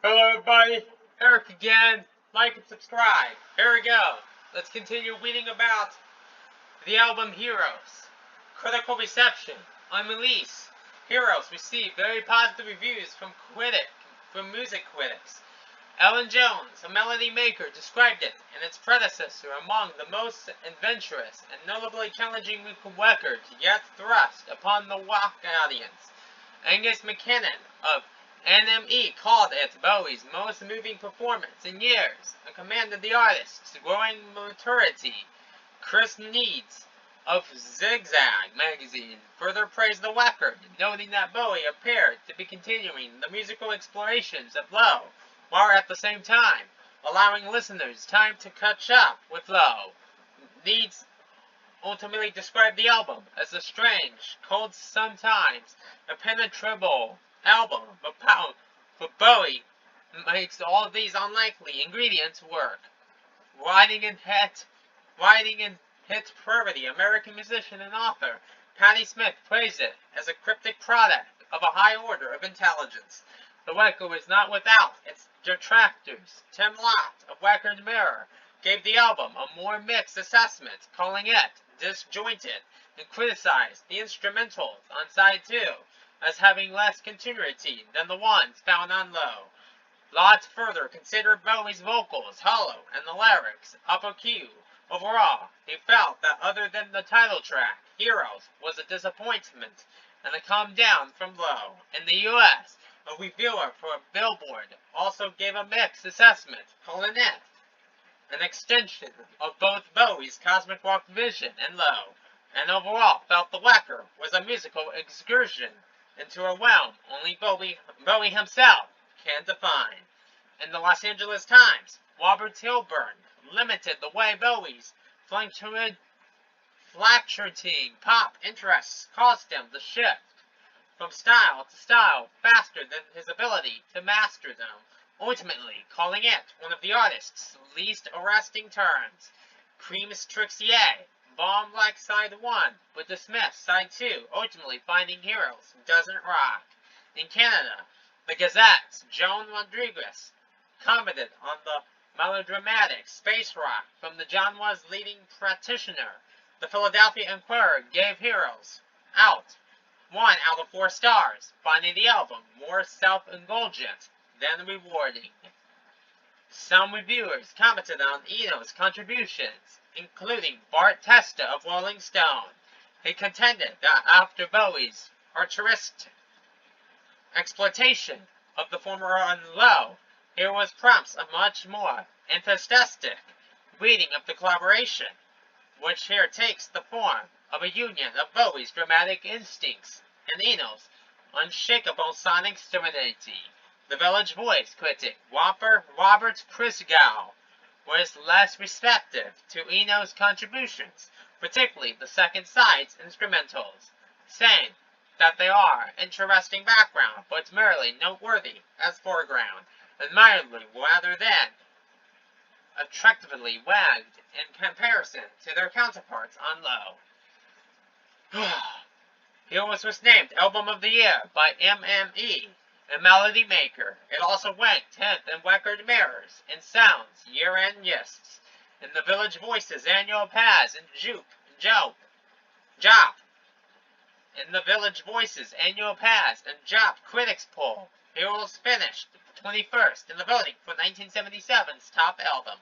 Hello everybody, Eric again. Like and subscribe. Here we go. Let's continue reading about the album Heroes. Critical reception. On release, Heroes received very positive reviews from music critics. Ellen Jones, a melody maker, described it and its predecessor among the most adventurous and notably challenging records yet thrust upon the rock audience. Angus McKinnon of NME called it Bowie's most moving performance in years and commended the artist's growing maturity. Chris Needs of Zigzag magazine further praised the record, noting that Bowie appeared to be continuing the musical explorations of Low, while at the same time allowing listeners time to catch up with Low. Needs ultimately described the album as a strange, cold, sometimes impenetrable album, but Bowie makes all of these unlikely ingredients work. Writing in hit parody American musician and author Patti Smith praised it as a cryptic product of a high order of intelligence. The record was not without its detractors. Tim Lott of Record Mirror gave the album a more mixed assessment, calling it disjointed, and criticized the instrumentals on side 2 as having less continuity than the ones found on Low. Lott further considered Bowie's vocals hollow and the lyrics upper key. Overall, he felt that other than the title track, Heroes was a disappointment and a come down from Low. In the US, a reviewer for Billboard also gave a mixed assessment, calling it an extension of both Bowie's cosmic rock vision and Low, and overall felt the record was a musical excursion into a realm only Bowie himself can define. In the Los Angeles Times, Robert Tilburn limited the way Bowie's fluctuating pop interests caused him to shift from style to style faster than his ability to master them, ultimately calling it one of the artist's least arresting turns. Cream's Trixie A bombed like side 1, but dismissed side 2, ultimately finding Heroes doesn't rock. In Canada, the Gazette's Joan Rodriguez commented on the melodramatic space rock from the genre's leading practitioner. The Philadelphia Inquirer gave Heroes out 1 out of 4 stars, finding the album more self-indulgent than rewarding. Some reviewers commented on Eno's contributions, including Bart Testa of Rolling Stone. He contended that after Bowie's artistic exploitation of the former on Low, here was prompts a much more enthusiastic reading of the collaboration, which here takes the form of a union of Bowie's dramatic instincts and Eno's unshakable sonic serenity. The Village Voice critic Robert Christgau was less receptive to Eno's contributions, particularly the second side's instrumentals, saying that they are interesting background but merely noteworthy as foreground, and mildly rather than attractively wagged in comparison to their counterparts on Low. Heroes was named Album of the Year by MME, a melody maker. It also ranked 10th in Record Mirrors and Sound's year-end lists. In the Village Voice's annual Paz and Jop. In the Village Voice's annual Paz and Jop Critics Poll, Heroes finished 21st in the voting for 1977's top album.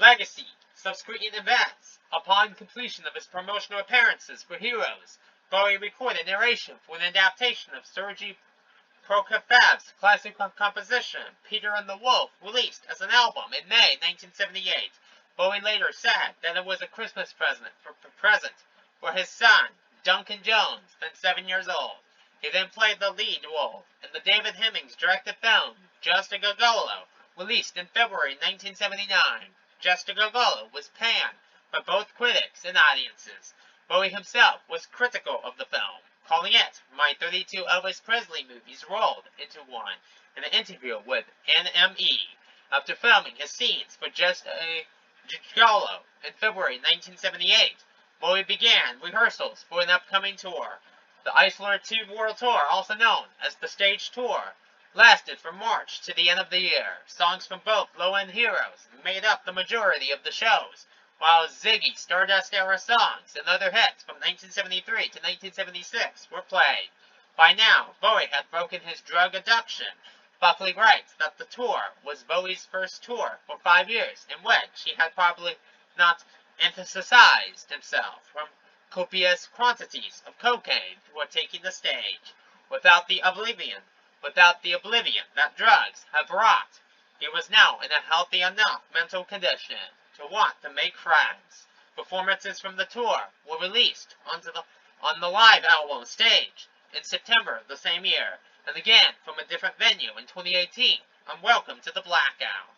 Legacy. Subsequent events. Upon completion of his promotional appearances for Heroes, Bowie recorded narration for an adaptation of Sergei Prokofiev's classic composition, Peter and the Wolf, released as an album in May 1978. Bowie later said that it was a Christmas present for his son, Duncan Jones, then 7 years old. He then played the lead role in the David Hemmings directed film, Just a Gigolo, released in February 1979. Just a Gigolo was panned by both critics and audiences. Bowie himself was critical of the film, calling it my 32 Elvis Presley movies rolled into one in an interview with NME. After filming his scenes for Just a Gigolo in February 1978, Bowie began rehearsals for an upcoming tour. The Isolar 2 World Tour, also known as the Stage Tour, lasted from March to the end of the year. Songs from both Low and Heroes made up the majority of the shows, while Ziggy Stardust era songs and other hits from 1973 to 1976 were played. By now, Bowie had broken his drug addiction. Buckley writes that the tour was Bowie's first tour for 5 years, in which he had probably not emphasized himself from copious quantities of cocaine before taking the stage, without the oblivion that drugs have brought. He was now in a healthy enough mental condition to want to make friends. Performances from the tour were released on the live album Stage in September of the same year, and again from a different venue in 2018 on Welcome to the Blackout.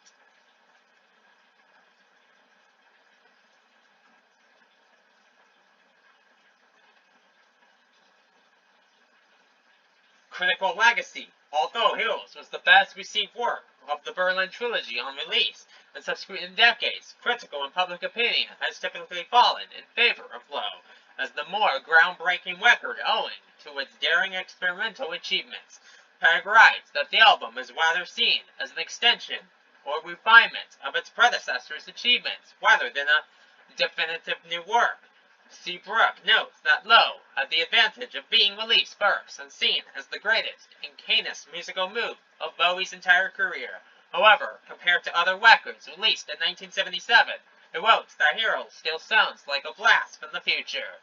Critical legacy. Although Heroes was the best received work of the Berlin trilogy on release, in subsequent decades, critical and public opinion has typically fallen in favor of Low as the more groundbreaking record owing to its daring experimental achievements. Pegg writes that the album is rather seen as an extension or refinement of its predecessor's achievements rather than a definitive new work. C. Brooke notes that Low had the advantage of being released first and seen as the greatest and keenest musical move of Bowie's entire career. However, compared to other records released in 1977, Heroes that Heroes still sounds like a blast from the future.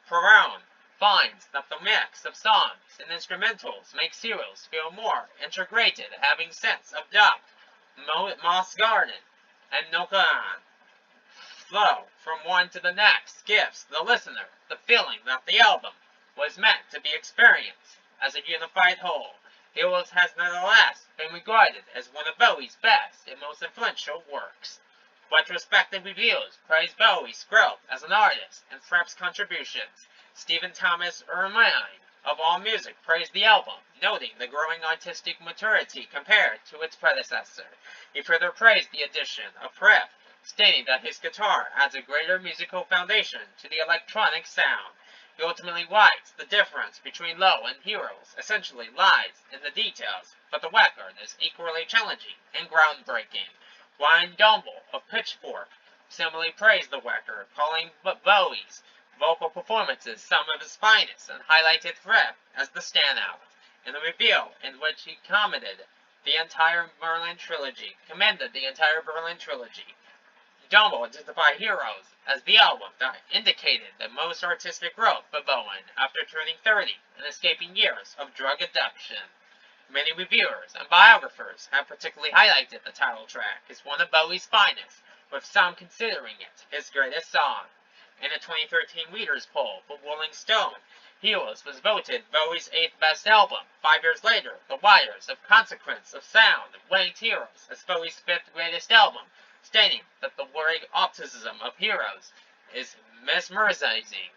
Perron finds that the mix of songs and instrumentals makes Heroes feel more integrated, having sense of depth, Moss Garden, and Nokan. Flow from one to the next gives the listener the feeling that the album was meant to be experienced as a unified whole. Heroes has nonetheless been regarded as one of Bowie's best and most influential works. Retrospective reviews praise Bowie's growth as an artist and Fripp's contributions. Stephen Thomas Ermine of AllMusic praised the album, noting the growing artistic maturity compared to its predecessor. He further praised the addition of Fripp, stating that his guitar adds a greater musical foundation to the electronic sound. He ultimately writes the difference between Low and Heroes essentially lies in the details, but the record is equally challenging and groundbreaking. Ryan Dumble of Pitchfork similarly praised the record, calling Bowie's vocal performances some of his finest and highlighted Fripp as the standout. In a review in which he commended the entire Berlin trilogy, Dumble identified Heroes as the album that indicated the most artistic growth for Bowie after turning 30 and escaping years of drug addiction. Many reviewers and biographers have particularly highlighted the title track as one of Bowie's finest, with some considering it his greatest song. In a 2013 readers' poll for Rolling Stone, Heroes was voted Bowie's 8th best album. 5 years later, The Wires of Consequence of Sound ranked Heroes as Bowie's 5th greatest album, stating that the lyric optimism of Heroes is mesmerizing.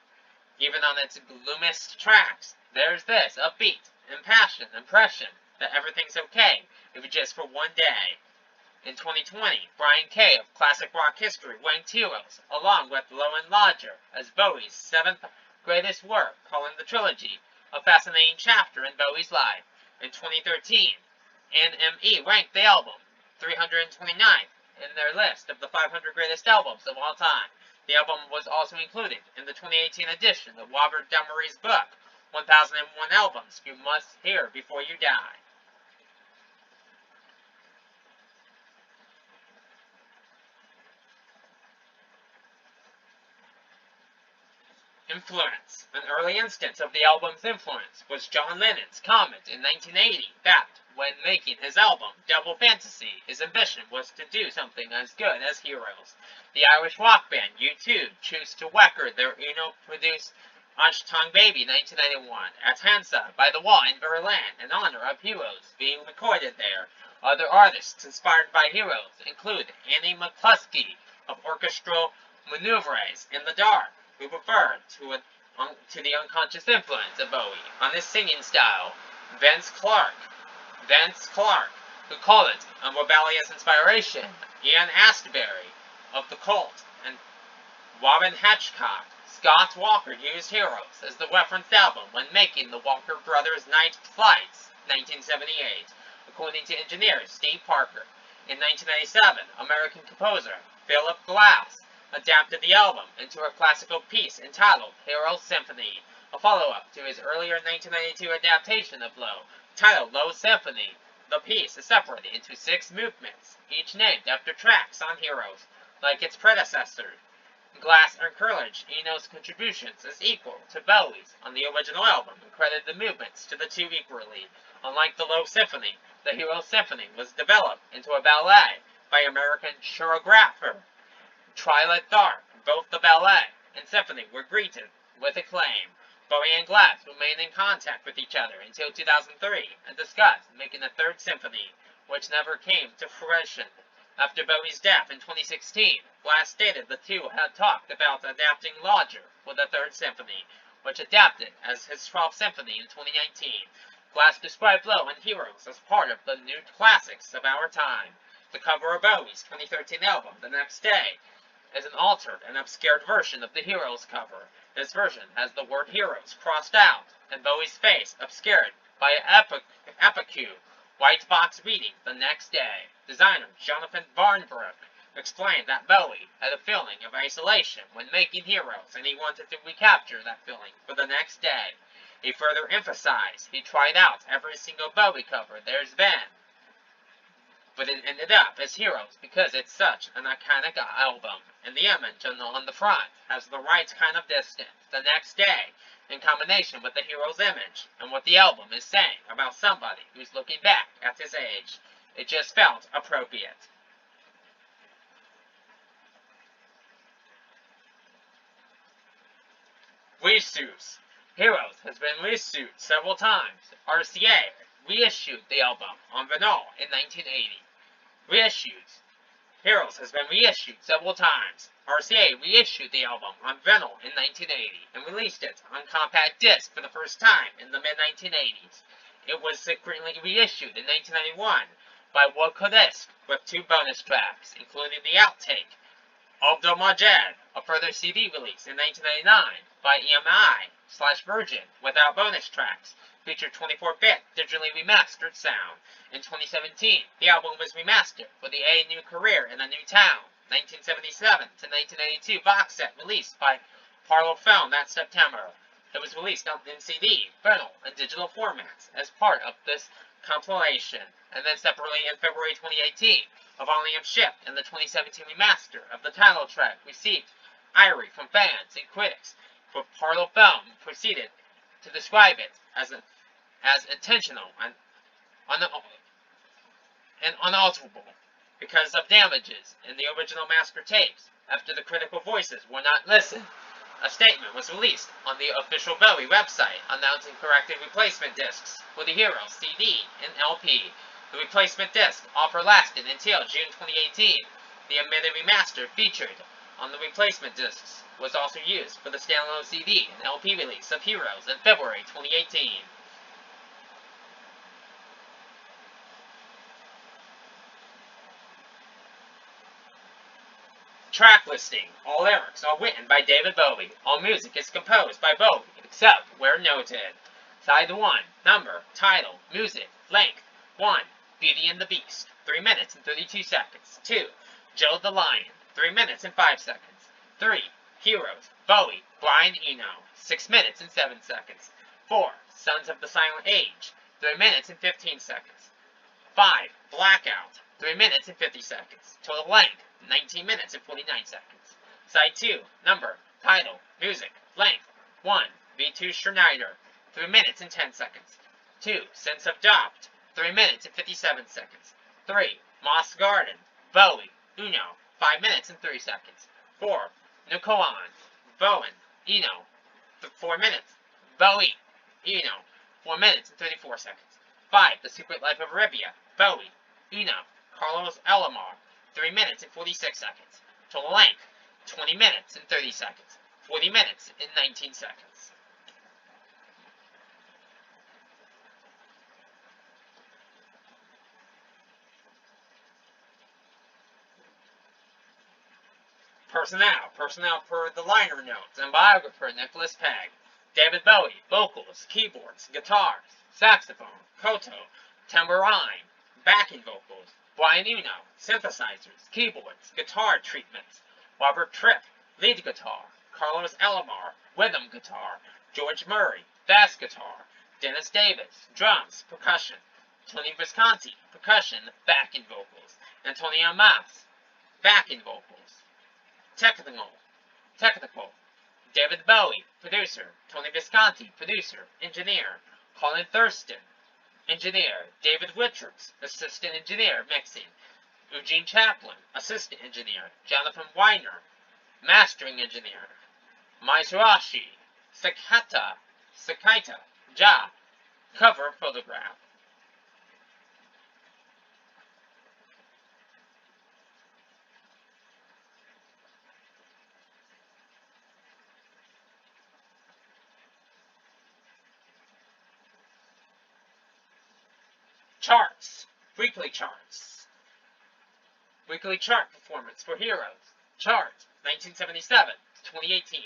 Even on its gloomiest tracks, there's this upbeat, impassioned impression that everything's okay if it's just for one day. In 2020, Brian Kay of Classic Rock History ranked Heroes, along with Low and Lodger, as Bowie's 7th greatest work, calling the trilogy a fascinating chapter in Bowie's life. In 2013, NME ranked the album 329th in their list of the 500 greatest albums of all time. The album was also included in the 2018 edition of Robert Dimery's book, 1001 Albums You Must Hear Before You Die. Influence. An early instance of the album's influence was John Lennon's comment in 1980 that, when making his album Double Fantasy, his ambition was to do something as good as Heroes. The Irish rock band U2 chose to record their Uno-produced Achtung Baby 1991 at Hansa by the Wall in Berlin in honor of Heroes being recorded there. Other artists inspired by Heroes include Annie McCluskey of Orchestral Manoeuvres in the Dark, who referred to the unconscious influence of Bowie on his singing style. Vince Clarke, who called it a rebellious inspiration. Ian Astbury of The Cult, and Robin Hitchcock Scott Walker used Heroes as the reference album when making the Walker Brothers' Night Flights, 1978, according to engineer Steve Parker. In 1997, American composer Philip Glass adapted the album into a classical piece entitled Heroes Symphony, a follow-up to his earlier 1992 adaptation of Low, titled Low Symphony. The piece is separated into 6 movements, each named after tracks on Heroes, like its predecessor. Glass encouraged Eno's contributions as equal to Bowie's on the original album and credited the movements to the two equally. Unlike the Low Symphony, the Heroes Symphony was developed into a ballet by American choreographer Twyla Tharp. Both the ballet and symphony were greeted with acclaim. Bowie and Glass remained in contact with each other until 2003 and discussed making a third symphony, which never came to fruition. After Bowie's death in 2016, Glass stated the two had talked about adapting Lodger for the Third Symphony, which adapted as his 12th Symphony in 2019. Glass described Low and Heroes as part of the new classics of our time. The cover of Bowie's 2013 album, The Next Day, is an altered and obscured version of the Heroes cover. This version has the word Heroes crossed out and Bowie's face obscured by an epicu white box reading The Next Day. Designer Jonathan Barnbrook explained that Bowie had a feeling of isolation when making Heroes, and he wanted to recapture that feeling for the next day. He further emphasized he tried out every single Bowie cover there's been, but it ended up as Heroes because it's such an iconic album, and the image on the front has the right kind of distance. The Next Day, in combination with the Heroes image and what the album is saying about somebody who's looking back at his age, it just felt appropriate. Reissues. Heroes has been reissued several times. RCA reissued the album on vinyl in 1980. Reissues. Heroes has been reissued several times. RCA reissued the album on vinyl in 1980 and released it on compact disc for the first time in the mid-1980s. It was secretly reissued in 1991 by Wodka with 2 bonus tracks, including the outtake Abdul Majed, a further CD release in 1999 by EMI/Virgin without bonus tracks, featured 24-bit digitally remastered sound. In 2017, the album was remastered for the A New Career in a New Town 1977 to 1982 box set released by Parlophone that September. It was released on CD, vinyl, and digital formats as part of this compilation, and then separately in February 2018, a volume shipped in the 2017 remaster of the title track received ire from fans and critics, but Parlophone proceeded to describe it as intentional and unalterable because of damages in the original master tapes after the critical voices were not listened. A statement was released on the official Bowie website announcing corrected replacement discs for the Heroes CD and LP. The replacement disc offer lasted until June 2018. The omitted remaster featured on the replacement discs was also used for the standalone CD and LP release of Heroes in February 2018. Track listing. All lyrics are written by David Bowie. All music is composed by Bowie, except where noted. Side 1. Number, title, music, length. 1. Beauty and the Beast, 3 minutes and 32 seconds. 2. Joe the Lion, 3 minutes and 5 seconds. 3. Heroes, Bowie, Brian Eno, 6 minutes and 7 seconds. 4. Sons of the Silent Age, 3 minutes and 15 seconds. 5. Blackout, 3 minutes and 50 seconds. Total length, 19 minutes and 49 seconds. Side 2. Number, title, music, length. 1. V2 Schneider, 3 minutes and 10 seconds. 2. Sense of Doubt, 3 minutes and 57 seconds. 3. Moss Garden, Bowie, Eno, 5 minutes and 3 seconds. 4. Nukoan, Bowen, Eno, 4 minutes. Bowie, Eno, 4 minutes and 34 seconds. 5. The Secret Life of Arabia, Bowie, Eno, Carlos Alomar, 3 minutes and 46 seconds. Total length, 20 minutes and 30 seconds. 40 minutes and 19 seconds. Personnel. Personnel per the liner notes and biographer Nicholas Pegg. David Bowie. Vocals, keyboards, guitars, saxophone, koto, tambourine, backing vocals. Brian Eno. Synthesizers, keyboards, guitar treatments. Robert Tripp. Lead guitar. Carlos Alomar. Rhythm guitar. George Murray. Bass guitar. Dennis Davis. Drums, percussion. Tony Visconti. Percussion, backing vocals. Antonio Mas. Backing vocals. Technical. David Bowie, producer. Tony Visconti, producer, engineer. Colin Thurston, engineer. David Richards, assistant engineer, mixing. Eugene Chaplin, assistant engineer. Jonathan Weiner, mastering engineer. Mizrachi, Sakata, Ja, cover photograph. Charts. Weekly charts. Weekly chart performance for Heroes. Chart 1977 to 2018.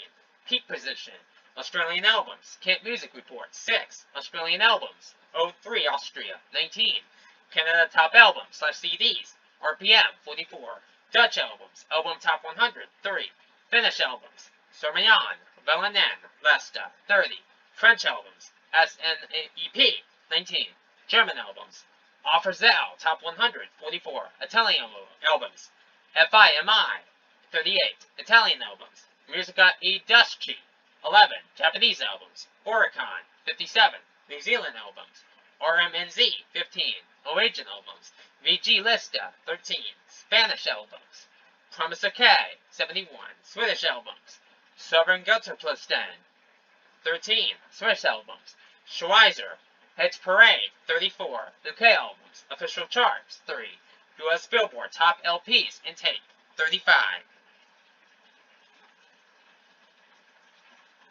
Peak position. Australian albums. Camp Music Report 6. Australian albums. 03 Austria 19. Canada top albums / CDs. RPM 44. Dutch albums. Album top 100 3. Finnish albums. Sormayan, Velanen, Lesta 30. French albums. SNEP 19. German albums. Offerzel, Top 100, 44. Italian albums. FIMI, 38. Italian albums. Musica e Dusci, 11. Japanese albums. Oricon, 57. New Zealand albums. RMNZ, 15. Norwegian albums. VG Lista, 13. Spanish albums. Promisa K, 71. Swedish albums. Southern Götterplusten, 13. Swiss albums. Schweizer, Hits Parade, 34. UK albums. Official charts, 3. US Billboard top LPs and tape, 35.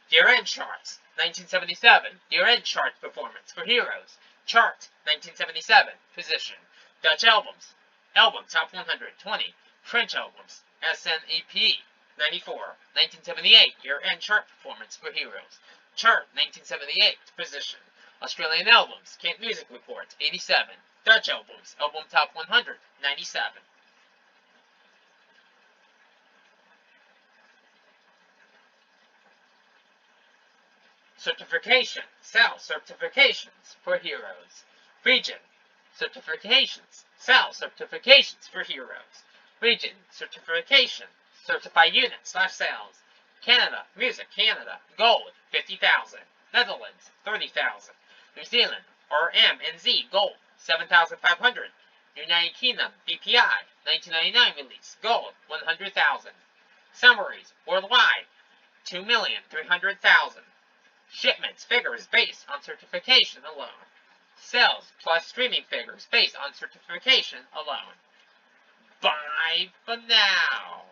Year-end charts, 1977. Year-end chart performance for Heroes. Chart, 1977. Position. Dutch albums. Album top 100, 20. French albums. SNEP, 94. 1978. Year-end chart performance for Heroes. Chart, 1978. Position. Australian albums. Camp Music Report, 87. Dutch albums. Album top 100, 97. Certification. Sal certifications for Heroes. Region. Certifications. Sal certifications for Heroes. Region. Certification. Certify unit / sales. Canada. Music Canada. Gold, 50,000. Netherlands, 30,000. New Zealand, RMNZ Gold, 7,500. United Kingdom, BPI, 1999 release, Gold, 100,000. Summaries, worldwide, 2,300,000. Shipments figures based on certification alone. Sales plus streaming figures based on certification alone. Bye for now.